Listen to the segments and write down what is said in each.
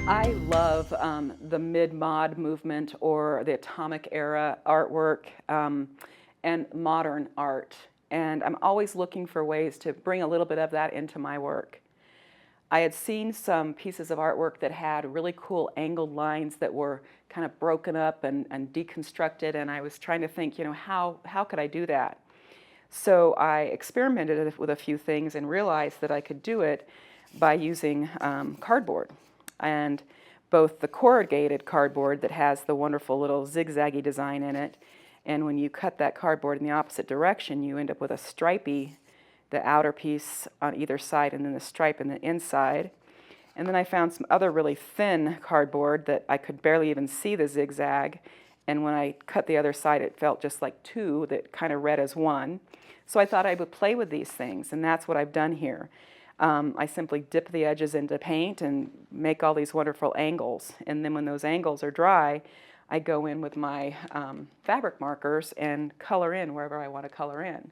I love the mid-mod movement or the atomic era artwork and modern art. And I'm always looking for ways to bring a little bit of that into my work. I had seen some pieces of artwork that had really cool angled lines that were kind of broken up and deconstructed, and I was trying to think, how could I do that? So I experimented with a few things and realized that I could do it by using cardboard. And both the corrugated cardboard that has the wonderful little zigzaggy design in it, and when you cut that cardboard in the opposite direction, you end up with a stripy, the outer piece on either side and then the stripe in the inside. And then I found some other really thin cardboard that I could barely even see the zigzag. And when I cut the other side, it felt just like two that kind of read as one. So I thought I would play with these things, and that's what I've done here. I simply dip the edges into paint and make all these wonderful angles. And then when those angles are dry, I go in with my fabric markers and color in wherever I want to color in.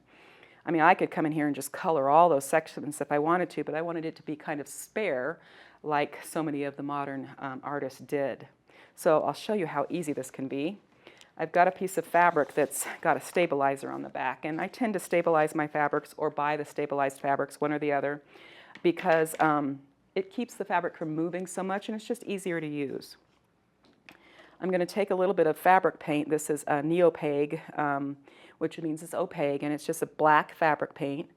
I mean, I could come in here and just color all those sections if I wanted to, but I wanted it to be kind of spare, like so many of the modern artists did. So I'll show you how easy this can be. I've got a piece of fabric that's got a stabilizer on the back, and I tend to stabilize my fabrics or buy the stabilized fabrics, one or the other, because it keeps the fabric from moving so much, and it's just easier to use. I'm going to take a little bit of fabric paint. This is a neopaque, which means it's opaque, and it's just a black fabric paint,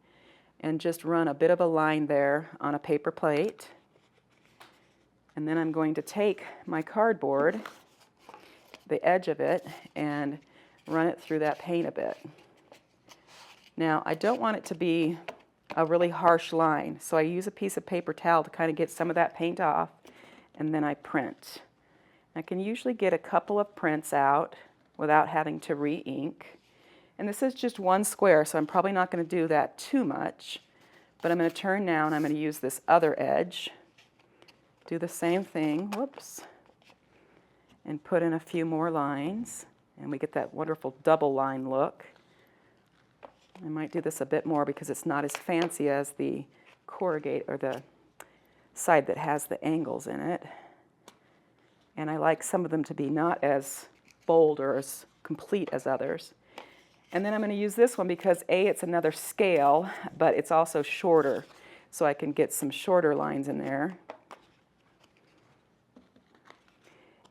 and just run a bit of a line there on a paper plate. And then I'm going to take my cardboard, the edge of it, and run it through that paint a bit. Now, I don't want it to be a really harsh line, so I use a piece of paper towel to kind of get some of that paint off, and then I print. I can usually get a couple of prints out without having to re-ink. And this is just one square, so I'm probably not going to do that too much. But I'm going to turn now, and I'm going to use this other edge. Do the same thing, whoops, and put in a few more lines. And we get that wonderful double line look. I might do this a bit more because it's not as fancy as the corrugate or the side that has the angles in it. And I like some of them to be not as bold or as complete as others. And then I'm going to use this one because A, it's another scale, but it's also shorter, so I can get some shorter lines in there.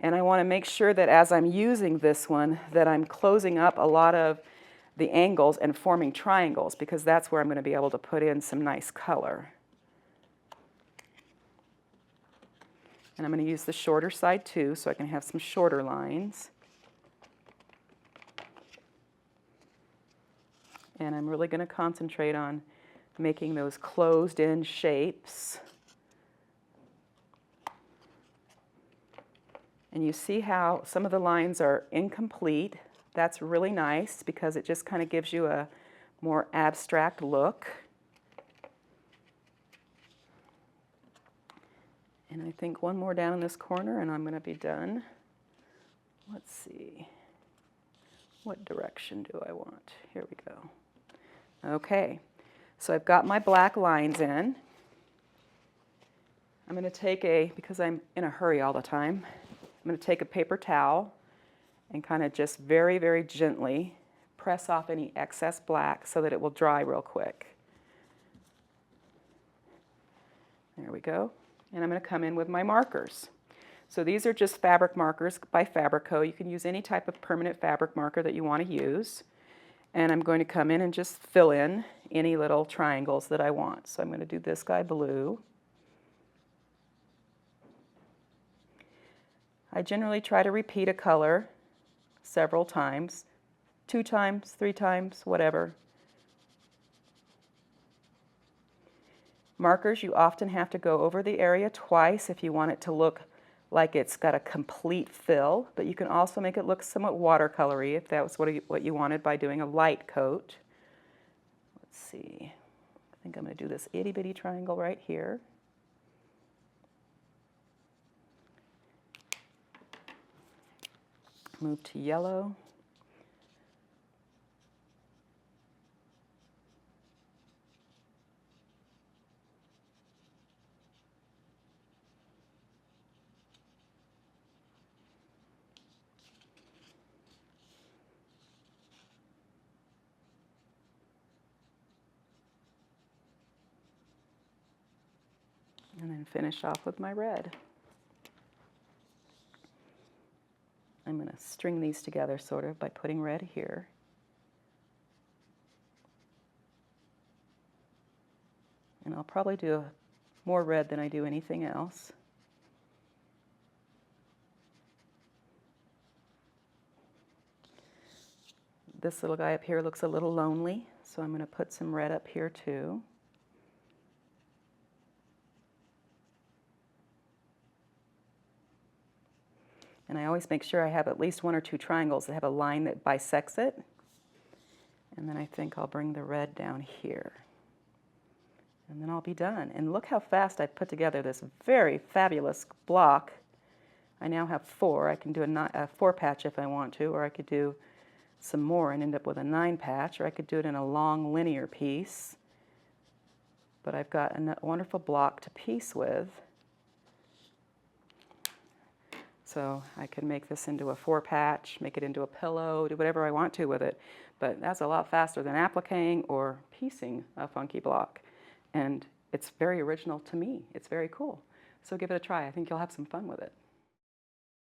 And I want to make sure that as I'm using this one, that I'm closing up a lot of the angles and forming triangles, because that's where I'm going to be able to put in some nice color. And I'm going to use the shorter side too, so I can have some shorter lines. And I'm really going to concentrate on making those closed-in shapes. And you see how some of the lines are incomplete. That's really nice because it just kind of gives you a more abstract look. And I think one more down in this corner and I'm going to be done. Let's see. What direction do I want? Here we go. Okay, so I've got my black lines in. I'm going to take because I'm in a hurry all the time, I'm going to take a paper towel and kind of just very, very gently press off any excess black so that it will dry real quick. There we go. And I'm going to come in with my markers. So these are just fabric markers by Fabrico. You can use any type of permanent fabric marker that you want to use. And I'm going to come in and just fill in any little triangles that I want. So I'm going to do this guy blue. I generally try to repeat a color several times, 2 times, 3 times, whatever. Markers, you often have to go over the area twice if you want it to look like it's got a complete fill, but you can also make it look somewhat watercolory if that was what you wanted by doing a light coat. Let's see, I think I'm going to do this itty bitty triangle right here. Move to yellow. And finish off with my red. I'm going to string these together sort of by putting red here. And I'll probably do more red than I do anything else. This little guy up here looks a little lonely, so I'm going to put some red up here too. And I always make sure I have at least one or two triangles that have a line that bisects it. And then I think I'll bring the red down here. And then I'll be done. And look how fast I've put together this very fabulous block. I now have 4. I can do a 4 patch if I want to, or I could do some more and end up with a 9 patch, or I could do it in a long linear piece. But I've got a wonderful block to piece with. So I could make this into a 4 patch, make it into a pillow, do whatever I want to with it. But that's a lot faster than appliquing or piecing a funky block. And it's very original to me. It's very cool. So give it a try. I think you'll have some fun with it.